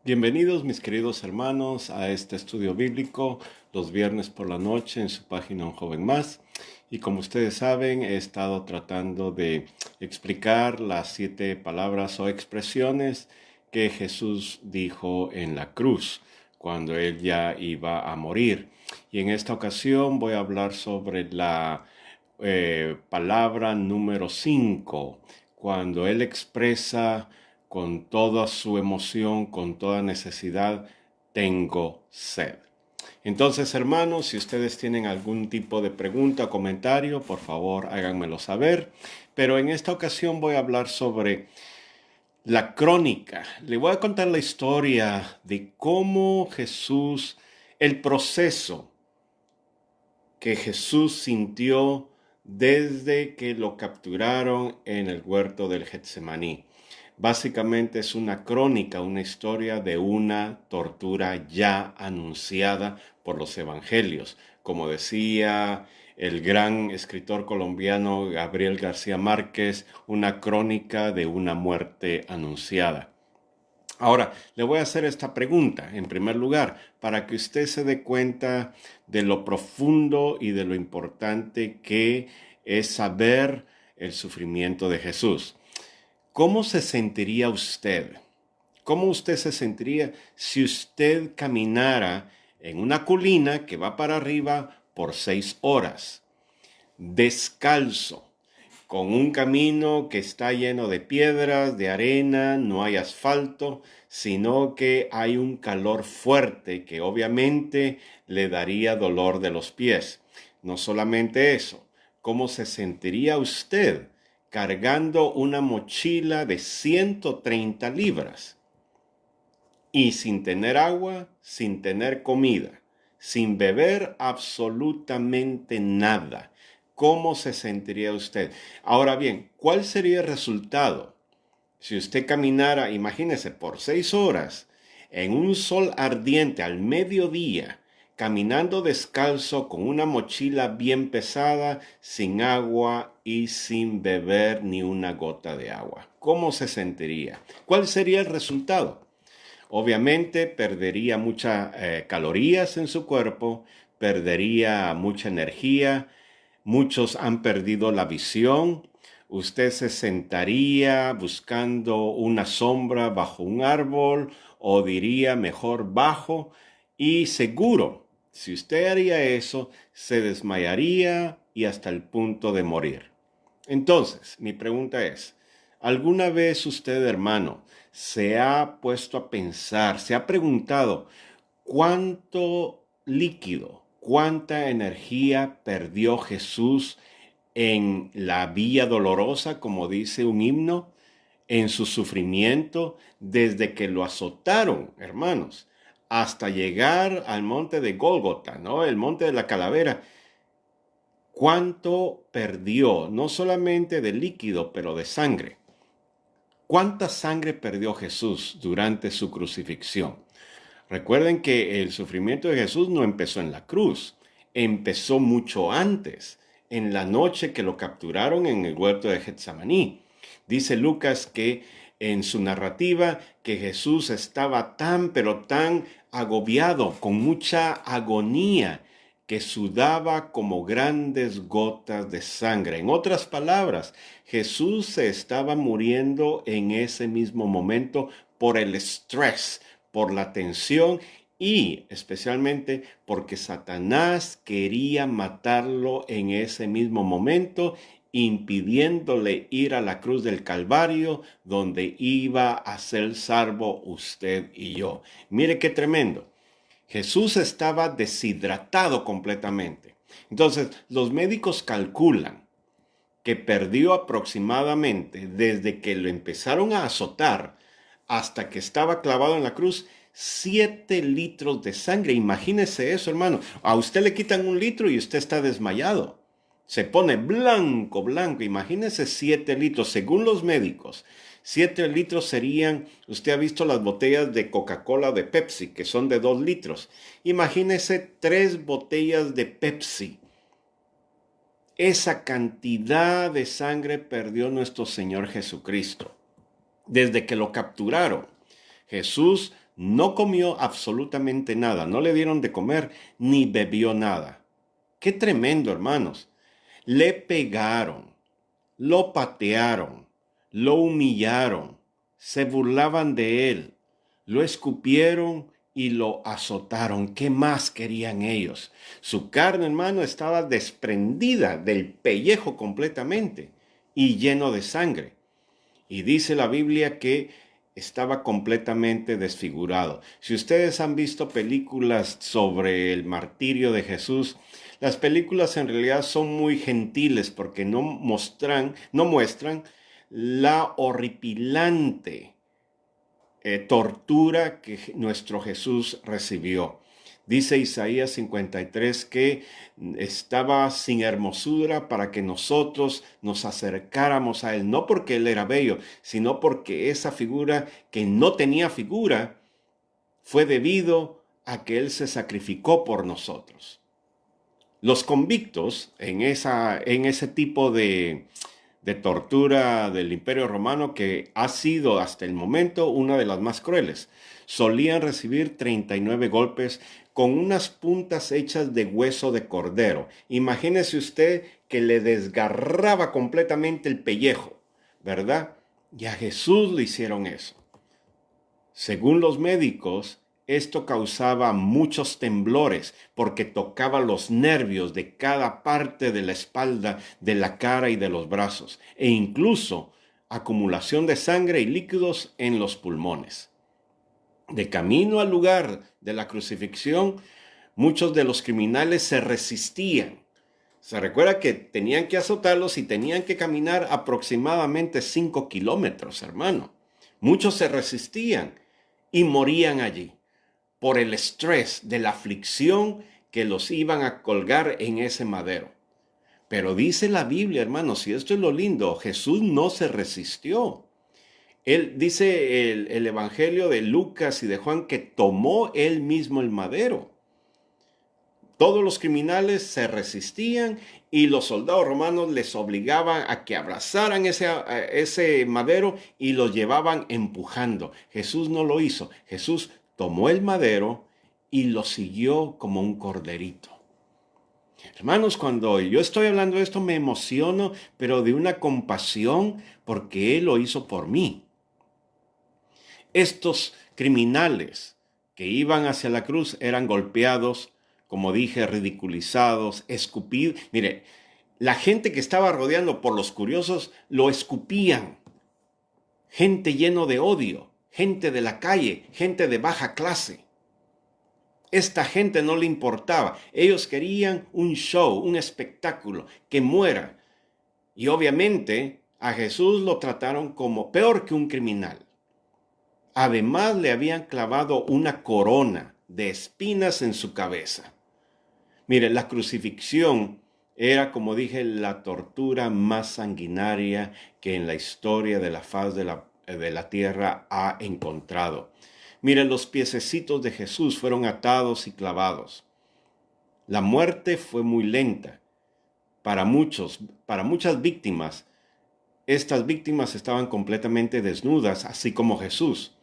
Bienvenidos mis queridos hermanos a este estudio bíblico los viernes por la noche en su página Un Joven Más. Y como ustedes saben, he estado tratando de explicar las 7 palabras o expresiones que Jesús dijo en la cruz cuando él ya iba a morir. Y en esta ocasión voy a hablar sobre la palabra número 5, cuando él expresa con toda su emoción, con toda necesidad, tengo sed. Entonces, hermanos, si ustedes tienen algún tipo de pregunta o comentario, por favor, háganmelo saber. Pero en esta ocasión voy a hablar sobre la crónica. Le voy a contar la historia de cómo Jesús, el proceso que Jesús sintió desde que lo capturaron en el huerto del Getsemaní. Básicamente es una crónica, una historia de una tortura ya anunciada por los evangelios. Como decía el gran escritor colombiano Gabriel García Márquez, una crónica de una muerte anunciada. Ahora, le voy a hacer esta pregunta, en primer lugar, para que usted se dé cuenta de lo profundo y de lo importante que es saber el sufrimiento de Jesús. ¿Cómo se sentiría usted? ¿Cómo usted se sentiría si usted caminara en una colina que va para arriba por 6 horas, descalzo, con un camino que está lleno de piedras, de arena, no hay asfalto, sino que hay un calor fuerte que obviamente le daría dolor de los pies? No solamente eso, ¿cómo se sentiría usted cargando una mochila de 130 libras y sin tener agua, sin tener comida, sin beber absolutamente nada? ¿Cómo se sentiría usted? Ahora bien, ¿cuál sería el resultado si usted caminara, imagínese, por 6 horas en un sol ardiente al mediodía, caminando descalzo con una mochila bien pesada, sin agua y sin beber ni una gota de agua? ¿Cómo se sentiría? ¿Cuál sería el resultado? Obviamente perdería muchas calorías en su cuerpo, perdería mucha energía. Muchos han perdido la visión. Usted se sentaría buscando una sombra bajo un árbol, o diría mejor bajo, y seguro, si usted haría eso, se desmayaría y hasta el punto de morir. Entonces, mi pregunta es, ¿alguna vez usted, hermano, se ha puesto a pensar, se ha preguntado cuánto líquido, cuánta energía perdió Jesús en la vía dolorosa, como dice un himno, en su sufrimiento, desde que lo azotaron, hermanos, hasta llegar al monte de Gólgota, ¿no? El monte de la calavera? ¿Cuánto perdió, no solamente de líquido, pero de sangre? ¿Cuánta sangre perdió Jesús durante su crucifixión? Recuerden que el sufrimiento de Jesús no empezó en la cruz, empezó mucho antes, en la noche que lo capturaron en el huerto de Getsemaní. Dice Lucas que en su narrativa que Jesús estaba tan, pero tan agobiado, con mucha agonía, que sudaba como grandes gotas de sangre. En otras palabras, Jesús se estaba muriendo en ese mismo momento por el estrés, por la tensión y especialmente porque Satanás quería matarlo en ese mismo momento, impidiéndole ir a la cruz del Calvario, donde iba a ser salvo usted y yo. Mire qué tremendo. Jesús estaba deshidratado completamente. Entonces, los médicos calculan que perdió aproximadamente, desde que lo empezaron a azotar hasta que estaba clavado en la cruz, 7 litros de sangre. Imagínese eso, hermano. A usted le quitan 1 litro y usted está desmayado. Se pone blanco, blanco. Imagínese 7 litros, según los médicos. 7 litros serían, usted ha visto las botellas de Coca-Cola o de Pepsi, que son de 2 litros. Imagínese 3 botellas de Pepsi. Esa cantidad de sangre perdió nuestro Señor Jesucristo desde que lo capturaron. Jesús no comió absolutamente nada, no le dieron de comer ni bebió nada. Qué tremendo, hermanos. Le pegaron, lo patearon, lo humillaron, se burlaban de él, lo escupieron y lo azotaron. ¿Qué más querían ellos? Su carne, hermano, estaba desprendida del pellejo completamente y lleno de sangre. Y dice la Biblia que estaba completamente desfigurado. Si ustedes han visto películas sobre el martirio de Jesús, las películas en realidad son muy gentiles porque no muestran la horripilante tortura que nuestro Jesús recibió. Dice Isaías 53 que estaba sin hermosura para que nosotros nos acercáramos a Él, no porque Él era bello, sino porque esa figura que no tenía figura fue debido a que Él se sacrificó por nosotros. Los convictos en ese tipo de tortura del Imperio Romano, que ha sido hasta el momento una de las más crueles, solían recibir 39 golpes con unas puntas hechas de hueso de cordero. Imagínese usted que le desgarraba completamente el pellejo, ¿verdad? Y a Jesús le hicieron eso. Según los médicos, esto causaba muchos temblores porque tocaba los nervios de cada parte de la espalda, de la cara y de los brazos, e incluso acumulación de sangre y líquidos en los pulmones. De camino al lugar de la crucifixión, muchos de los criminales se resistían. Se recuerda que tenían que azotarlos y tenían que caminar aproximadamente 5 kilómetros, hermano. Muchos se resistían y morían allí por el estrés de la aflicción que los iban a colgar en ese madero. Pero dice la Biblia, hermanos, y esto es lo lindo, Jesús no se resistió. Él dice el Evangelio de Lucas y de Juan que tomó él mismo el madero. Todos los criminales se resistían y los soldados romanos les obligaban a que abrazaran ese madero y lo llevaban empujando. Jesús no lo hizo. Jesús tomó el madero y lo siguió como un corderito. Hermanos, cuando yo estoy hablando de esto me emociono, pero de una compasión porque Él lo hizo por mí. Estos criminales que iban hacia la cruz eran golpeados, como dije, ridiculizados, escupidos. Mire, la gente que estaba rodeando por los curiosos lo escupían. Gente lleno de odio, gente de la calle, gente de baja clase. Esta gente no le importaba. Ellos querían un show, un espectáculo, que muera. Y obviamente a Jesús lo trataron como peor que un criminal. Además le habían clavado una corona de espinas en su cabeza. Mire, la crucifixión era, como dije, la tortura más sanguinaria que en la historia de la faz de la tierra ha encontrado. Mire, los piececitos de Jesús fueron atados y clavados. La muerte fue muy lenta. Para muchas víctimas, estas víctimas estaban completamente desnudas, así como Jesús.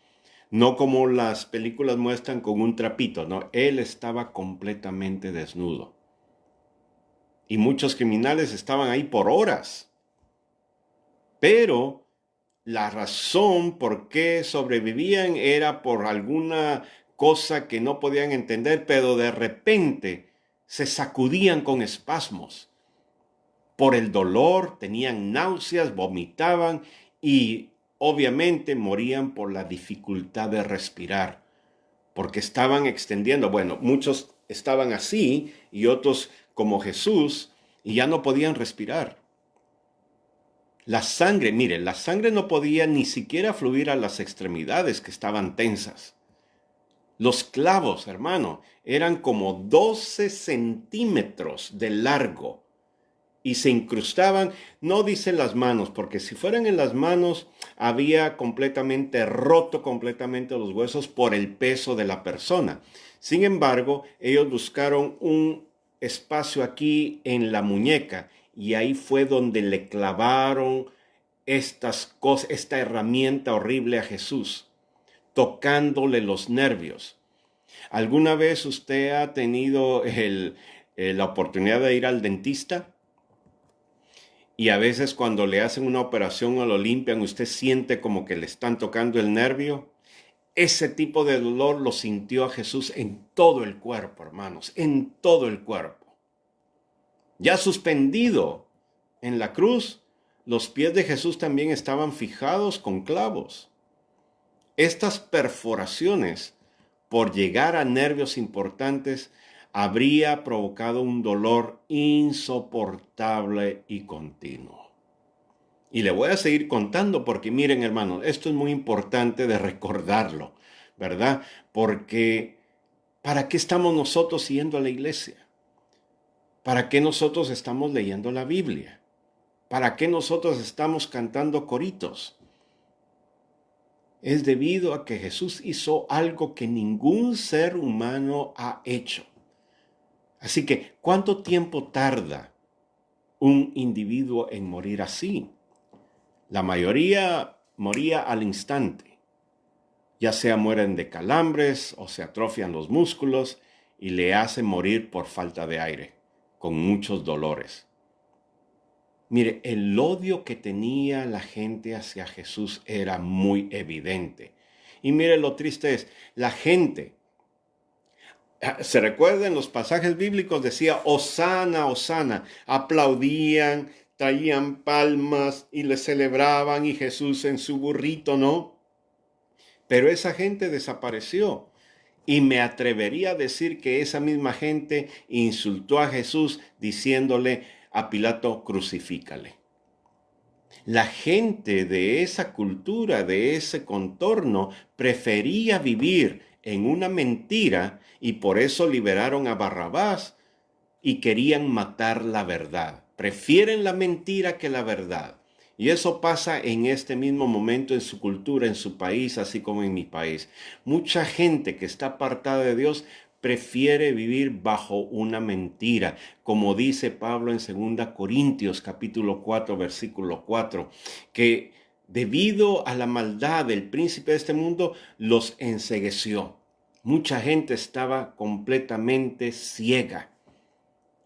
No como las películas muestran con un trapito, no, él estaba completamente desnudo. Y muchos criminales estaban ahí por horas. Pero la razón por qué sobrevivían era por alguna cosa que no podían entender, pero de repente se sacudían con espasmos. Por el dolor, tenían náuseas, vomitaban y obviamente morían por la dificultad de respirar, porque estaban extendiendo. Bueno, muchos estaban así y otros como Jesús y ya no podían respirar. La sangre, mire, la sangre no podía ni siquiera fluir a las extremidades que estaban tensas. Los clavos, hermano, eran como 12 centímetros de largo y se incrustaban, no dicen las manos, porque si fueran en las manos había roto completamente los huesos por el peso de la persona. Sin embargo, ellos buscaron un espacio aquí en la muñeca y ahí fue donde le clavaron esta herramienta horrible a Jesús. tocándole los nervios. ¿Alguna vez usted ha tenido la oportunidad de ir al dentista? Y a veces cuando le hacen una operación o lo limpian, usted siente como que le están tocando el nervio. Ese tipo de dolor lo sintió a Jesús en todo el cuerpo, hermanos, en todo el cuerpo. Ya suspendido en la cruz, los pies de Jesús también estaban fijados con clavos. Estas perforaciones, por llegar a nervios importantes, habría provocado un dolor insoportable y continuo. Y le voy a seguir contando porque miren, hermanos, esto es muy importante de recordarlo, ¿verdad? Porque ¿para qué estamos nosotros yendo a la iglesia? ¿Para qué nosotros estamos leyendo la Biblia? ¿Para qué nosotros estamos cantando coritos? Es debido a que Jesús hizo algo que ningún ser humano ha hecho. Así que, ¿cuánto tiempo tarda un individuo en morir así? La mayoría moría al instante. Ya sea mueren de calambres o se atrofian los músculos y le hacen morir por falta de aire, con muchos dolores. Mire, el odio que tenía la gente hacia Jesús era muy evidente. Y mire, lo triste es, la gente, se recuerda en los pasajes bíblicos, decía, Hosana, Hosana, aplaudían, traían palmas y le celebraban y Jesús en su burrito, ¿no? Pero esa gente desapareció. Y me atrevería a decir que esa misma gente insultó a Jesús diciéndole a Pilato, crucifícale. La gente de esa cultura, de ese contorno, prefería vivir en una mentira y por eso liberaron a Barrabás y querían matar la verdad. Prefieren la mentira que la verdad. Y eso pasa en este mismo momento en su cultura, en su país, así como en mi país. Mucha gente que está apartada de Dios prefiere vivir bajo una mentira, como dice Pablo en 2 Corintios capítulo 4, versículo 4, que debido a la maldad del príncipe de este mundo, los encegueció. Mucha gente estaba completamente ciega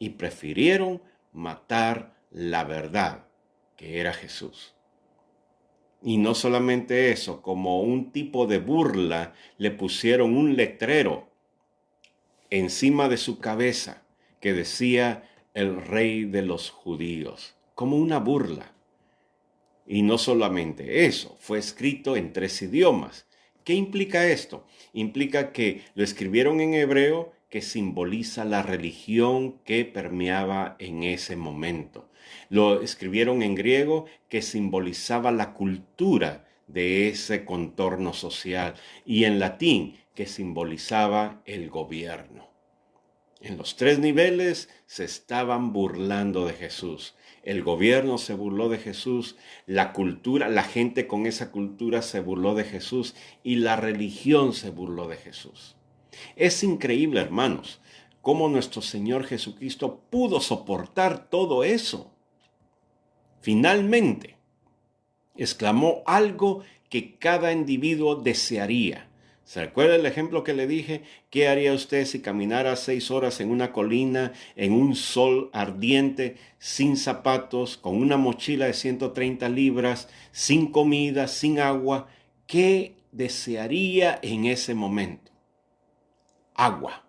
y prefirieron matar la verdad, que era Jesús. Y no solamente eso, como un tipo de burla, le pusieron un letrero encima de su cabeza que decía el rey de los judíos, como una burla. Y no solamente eso, fue escrito en 3 idiomas. ¿Qué implica esto? Implica que lo escribieron en hebreo, que simboliza la religión que permeaba en ese momento. Lo escribieron en griego, que simbolizaba la cultura de ese contorno social. Y en latín, que simbolizaba el gobierno. En los 3 niveles se estaban burlando de Jesús. El gobierno se burló de Jesús, la cultura, la gente con esa cultura se burló de Jesús y la religión se burló de Jesús. Es increíble, hermanos, cómo nuestro Señor Jesucristo pudo soportar todo eso. Finalmente, exclamó algo que cada individuo desearía. ¿Se recuerda el ejemplo que le dije? ¿Qué haría usted si caminara 6 horas en una colina, en un sol ardiente, sin zapatos, con una mochila de 130 libras, sin comida, sin agua? ¿Qué desearía en ese momento? Agua.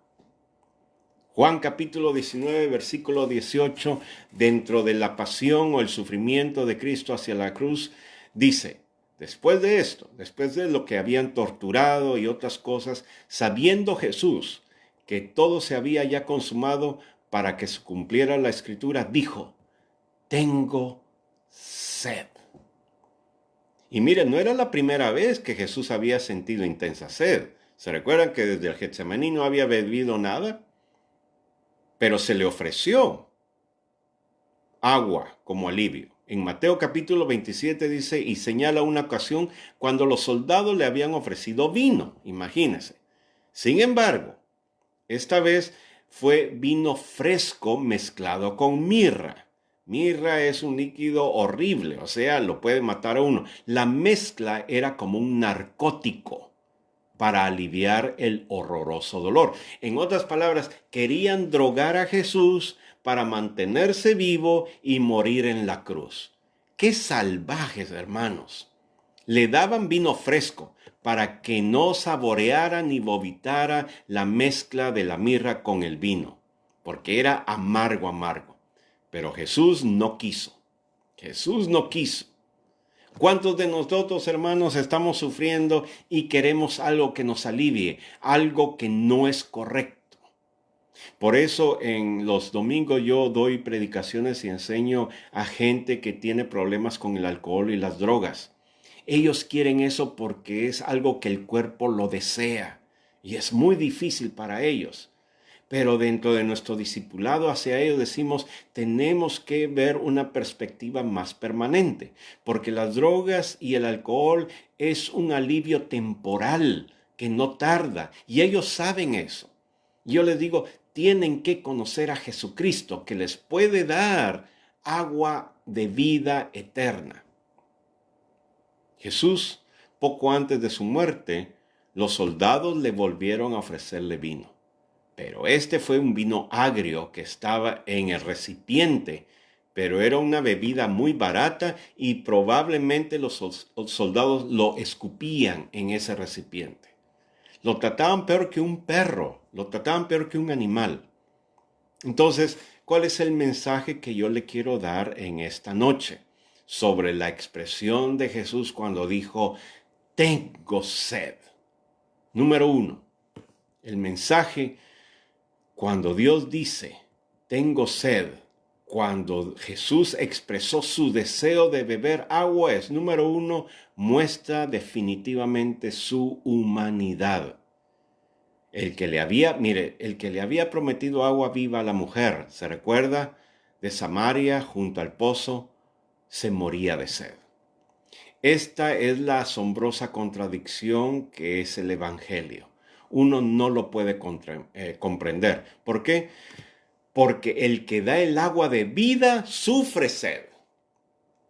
Juan capítulo 19, versículo 18, dentro de la pasión o el sufrimiento de Cristo hacia la cruz, dice, después de esto, después de lo que habían torturado y otras cosas, sabiendo Jesús que todo se había ya consumado para que se cumpliera la escritura, dijo, tengo sed. Y miren, no era la primera vez que Jesús había sentido intensa sed. ¿Se recuerdan que desde el Getsemaní no había bebido nada? Pero se le ofreció agua como alivio. En Mateo capítulo 27 dice, y señala una ocasión cuando los soldados le habían ofrecido vino, imagínense. Sin embargo, esta vez fue vino fresco mezclado con mirra. Mirra es un líquido horrible, o sea, lo puede matar a uno. La mezcla era como un narcótico. para aliviar el horroroso dolor. En otras palabras, querían drogar a Jesús para mantenerse vivo y morir en la cruz. ¡Qué salvajes, hermanos! Le daban vino fresco para que no saboreara ni vomitara la mezcla de la mirra con el vino, porque era amargo, amargo. Pero Jesús no quiso. Jesús no quiso. ¿Cuántos de nosotros, hermanos, estamos sufriendo y queremos algo que nos alivie, algo que no es correcto? Por eso en los domingos yo doy predicaciones y enseño a gente que tiene problemas con el alcohol y las drogas. Ellos quieren eso porque es algo que el cuerpo lo desea y es muy difícil para ellos. Pero dentro de nuestro discipulado hacia ellos decimos, tenemos que ver una perspectiva más permanente, porque las drogas y el alcohol es un alivio temporal que no tarda, y ellos saben eso. Yo les digo, tienen que conocer a Jesucristo, que les puede dar agua de vida eterna. Jesús, poco antes de su muerte, los soldados le volvieron a ofrecerle vino. Pero este fue un vino agrio que estaba en el recipiente, pero era una bebida muy barata y probablemente los soldados lo escupían en ese recipiente. Lo trataban peor que un perro, lo trataban peor que un animal. Entonces, ¿cuál es el mensaje que yo le quiero dar en esta noche sobre la expresión de Jesús cuando dijo, tengo sed? Número 1, el mensaje cuando Dios dice, tengo sed, cuando Jesús expresó su deseo de beber agua es, número 1, muestra definitivamente su humanidad. El que le había prometido agua viva a la mujer, ¿se recuerda? De Samaria, junto al pozo, se moría de sed. Esta es la asombrosa contradicción que es el Evangelio. Uno no lo puede comprender. ¿Por qué? Porque el que da el agua de vida sufre sed.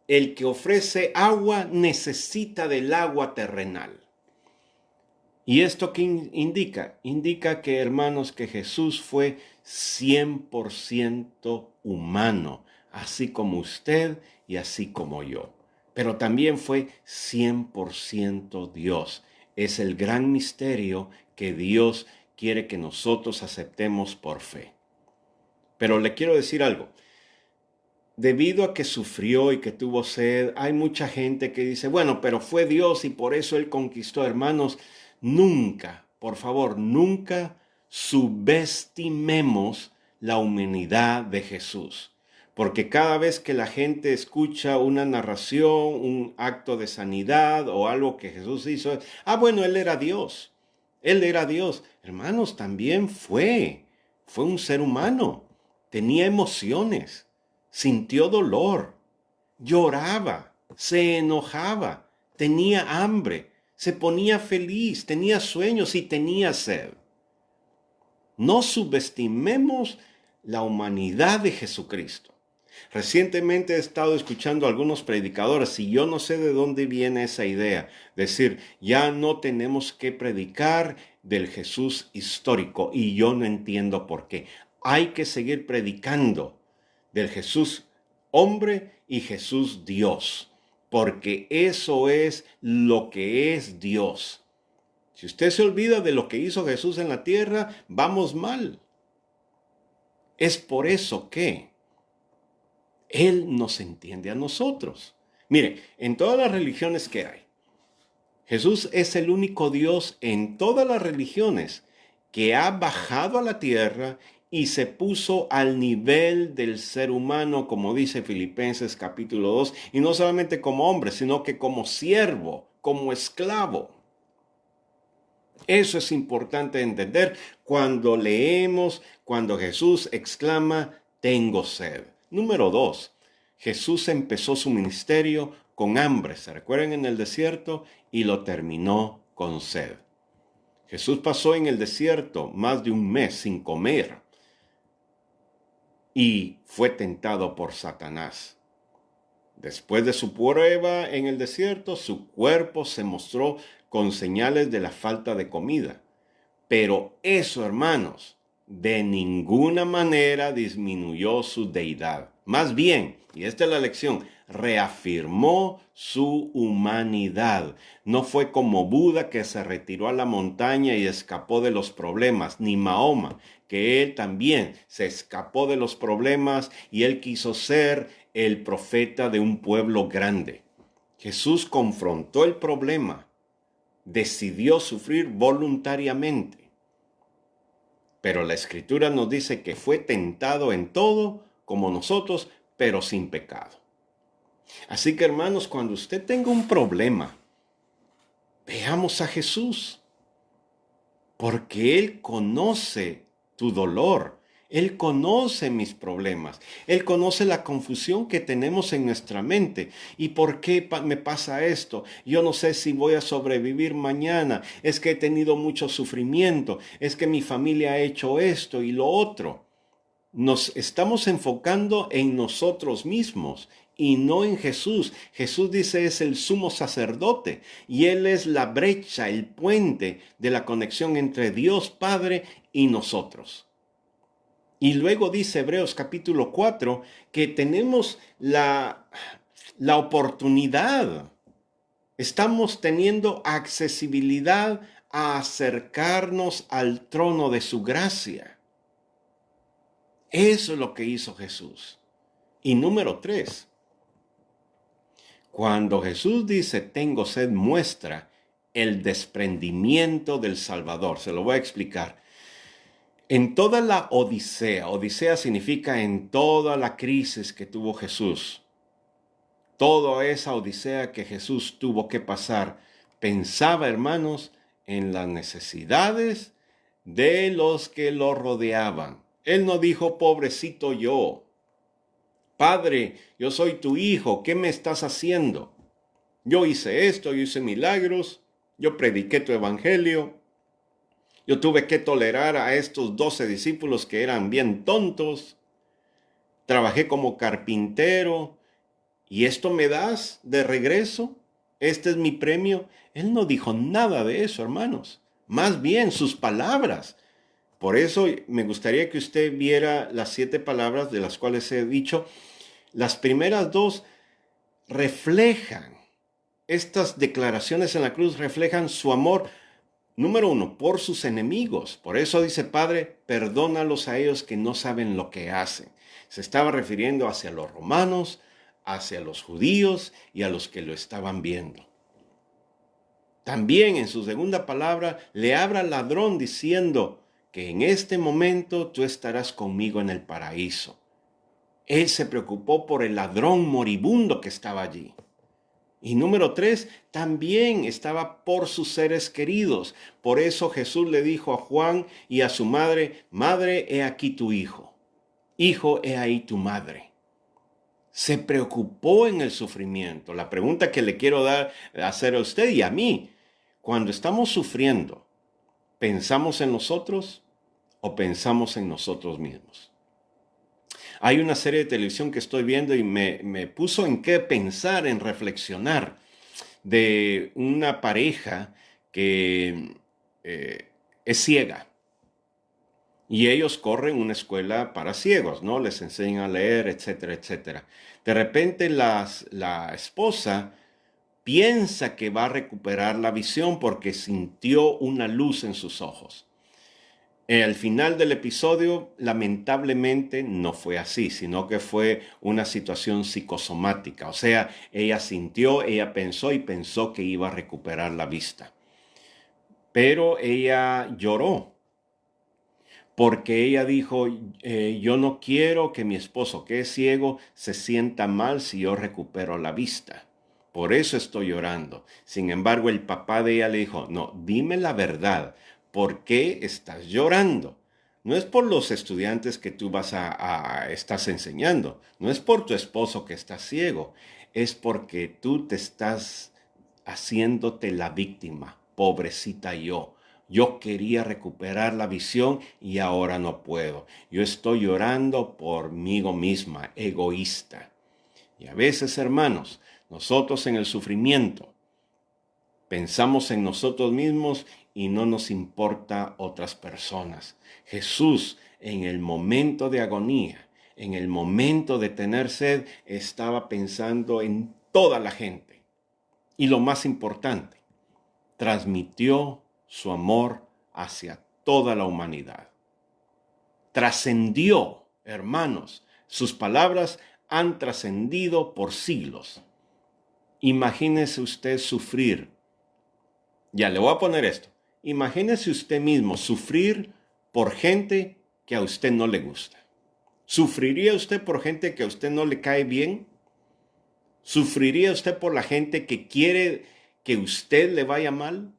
El que ofrece agua necesita del agua terrenal. ¿Y esto qué indica? Indica que, hermanos, que Jesús fue 100% humano, así como usted y así como yo. Pero también fue 100% Dios. Es el gran misterio que Dios quiere que nosotros aceptemos por fe. Pero le quiero decir algo. Debido a que sufrió y que tuvo sed, hay mucha gente que dice, bueno, pero fue Dios y por eso Él conquistó. Hermanos, nunca, por favor, nunca subestimemos la humanidad de Jesús. Porque cada vez que la gente escucha una narración, un acto de sanidad o algo que Jesús hizo, bueno, Él era Dios. Él era Dios. Hermanos, también fue un ser humano. Tenía emociones, sintió dolor, lloraba, se enojaba, tenía hambre, se ponía feliz, tenía sueños y tenía sed. No subestimemos la humanidad de Jesucristo. Recientemente he estado escuchando a algunos predicadores y yo no sé de dónde viene esa idea. Decir, ya no tenemos que predicar del Jesús histórico y yo no entiendo por qué. Hay que seguir predicando del Jesús hombre y Jesús Dios, porque eso es lo que es Dios. Si usted se olvida de lo que hizo Jesús en la tierra, vamos mal. Es por eso que Él nos entiende a nosotros. Mire, en todas las religiones que hay, Jesús es el único Dios en todas las religiones que ha bajado a la tierra y se puso al nivel del ser humano, como dice Filipenses capítulo 2, y no solamente como hombre, sino que como siervo, como esclavo. Eso es importante entender cuando leemos, cuando Jesús exclama, tengo sed. Número 2, Jesús empezó su ministerio con hambre, ¿se recuerdan en el desierto? Y lo terminó con sed. Jesús pasó en el desierto más de un mes sin comer y fue tentado por Satanás. Después de su prueba en el desierto, su cuerpo se mostró con señales de la falta de comida. Pero eso, hermanos, de ninguna manera disminuyó su deidad. Más bien, y esta es la lección, reafirmó su humanidad. No fue como Buda, que se retiró a la montaña y escapó de los problemas, ni Mahoma, que él también se escapó de los problemas y él quiso ser el profeta de un pueblo grande. Jesús confrontó el problema, decidió sufrir voluntariamente. Pero la Escritura nos dice que fue tentado en todo como nosotros, pero sin pecado. Así que, hermanos, cuando usted tenga un problema, veamos a Jesús, porque Él conoce tu dolor. Él conoce mis problemas. Él conoce la confusión que tenemos en nuestra mente. ¿Y por qué me pasa esto? Yo no sé si voy a sobrevivir mañana. Es que he tenido mucho sufrimiento. Es que mi familia ha hecho esto y lo otro. Nos estamos enfocando en nosotros mismos y no en Jesús. Jesús dice es el sumo sacerdote y Él es la brecha, el puente de la conexión entre Dios Padre y nosotros. Y luego dice Hebreos capítulo 4 que tenemos la oportunidad. Estamos teniendo accesibilidad a acercarnos al trono de su gracia. Eso es lo que hizo Jesús. Y número 3, cuando Jesús dice tengo sed, muestra el desprendimiento del Salvador. Se lo voy a explicar. En toda la Odisea significa en toda la crisis que tuvo Jesús, toda esa Odisea que Jesús tuvo que pasar, pensaba, hermanos, en las necesidades de los que lo rodeaban. Él no dijo, pobrecito yo. Padre, yo soy tu hijo, ¿qué me estás haciendo? Yo hice esto, yo hice milagros, yo prediqué tu evangelio, yo tuve que tolerar a estos 12 discípulos que eran bien tontos, trabajé como carpintero, ¿y esto me das de regreso? ¿Este es mi premio? Él no dijo nada de eso, hermanos, más bien sus palabras. Por eso me gustaría que usted viera las 7 palabras de las cuales he dicho. Las primeras 2 reflejan, estas declaraciones en la cruz reflejan su amor, número 1, por sus enemigos. Por eso dice, Padre, perdónalos a ellos que no saben lo que hacen. Se estaba refiriendo hacia los romanos, hacia los judíos y a los que lo estaban viendo. También en su segunda palabra le habla al ladrón diciendo que en este momento tú estarás conmigo en el paraíso. Él se preocupó por el ladrón moribundo que estaba allí. Y número 3, también estaba por sus seres queridos. Por eso Jesús le dijo a Juan y a su madre, Madre, he aquí tu hijo. Hijo, he ahí tu madre. Se preocupó en el sufrimiento. La pregunta que le quiero hacer a usted y a mí, cuando estamos sufriendo, ¿pensamos en nosotros o pensamos en nosotros mismos? Hay una serie de televisión que estoy viendo y me puso en qué pensar, en reflexionar, de una pareja que es ciega. Y ellos corren una escuela para ciegos, ¿no? Les enseñan a leer, etcétera, etcétera. De repente la esposa piensa que va a recuperar la visión porque sintió una luz en sus ojos. Al final del episodio, lamentablemente, no fue así, sino que fue una situación psicosomática. O sea, ella sintió, ella pensó y pensó que iba a recuperar la vista. Pero ella lloró, porque ella dijo, yo no quiero que mi esposo, que es ciego, se sienta mal si yo recupero la vista. Por eso estoy llorando. Sin embargo, el papá de ella le dijo, no, dime la verdad. ¿Por qué estás llorando? No es por los estudiantes que tú estás enseñando. No es por tu esposo que está ciego. Es porque tú te estás haciéndote la víctima. Pobrecita yo. Yo quería recuperar la visión y ahora no puedo. Yo estoy llorando por mí misma, egoísta. Y a veces, hermanos, nosotros en el sufrimiento Pensamos en nosotros mismos y no nos importa otras personas. Jesús, en el momento de agonía, en el momento de tener sed, estaba pensando en toda la gente. Y lo más importante, transmitió su amor hacia toda la humanidad. Trascendió, hermanos, sus palabras han trascendido por siglos. Imagínese usted sufrir. Ya le voy a poner esto. Imagínese usted mismo sufrir por gente que a usted no le gusta. ¿Sufriría usted por gente que a usted no le cae bien? ¿Sufriría usted por la gente que quiere que usted le vaya mal?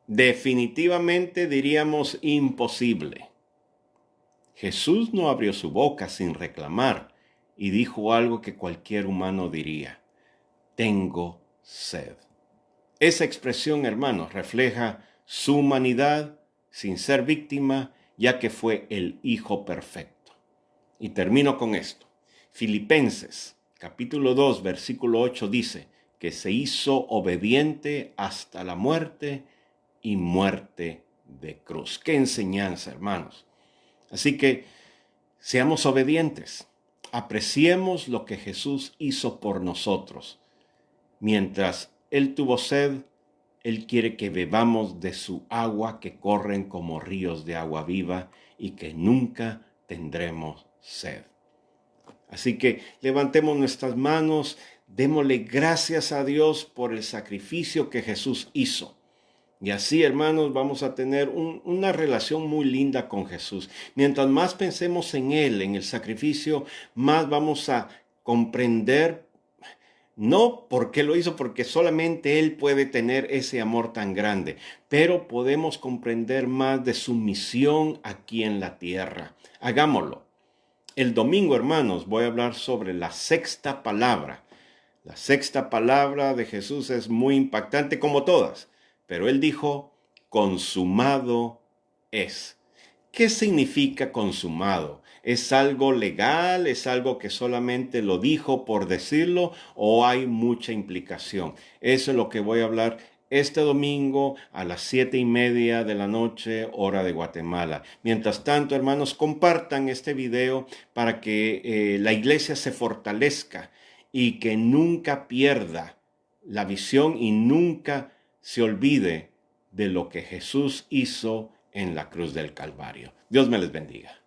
Definitivamente diríamos imposible. Jesús no abrió su boca sin reclamar y dijo algo que cualquier humano diría: tengo sed. Esa expresión, hermanos, refleja su humanidad sin ser víctima, ya que fue el Hijo perfecto. Y termino con esto. Filipenses, capítulo 2, versículo 8 dice que se hizo obediente hasta la muerte y muerte de cruz. ¡Qué enseñanza, hermanos! Así que seamos obedientes. Apreciemos lo que Jesús hizo por nosotros. Mientras Él tuvo sed, Él quiere que bebamos de su agua que corren como ríos de agua viva y que nunca tendremos sed. Así que levantemos nuestras manos, démosle gracias a Dios por el sacrificio que Jesús hizo. Y así, hermanos, vamos a tener una relación muy linda con Jesús. Mientras más pensemos en Él, en el sacrificio, más vamos a comprender. No porque lo hizo, porque solamente Él puede tener ese amor tan grande, pero podemos comprender más de su misión aquí en la tierra. Hagámoslo. El domingo, hermanos, voy a hablar sobre la sexta palabra. La sexta palabra de Jesús es muy impactante como todas, pero Él dijo, consumado es. ¿Qué significa consumado? ¿Es algo legal? ¿Es algo que solamente lo dijo por decirlo? ¿O hay mucha implicación? Eso es lo que voy a hablar este domingo a las 7:30 de la noche, hora de Guatemala. Mientras tanto, hermanos, compartan este video para que la iglesia se fortalezca y que nunca pierda la visión y nunca se olvide de lo que Jesús hizo en la cruz del Calvario. Dios me les bendiga.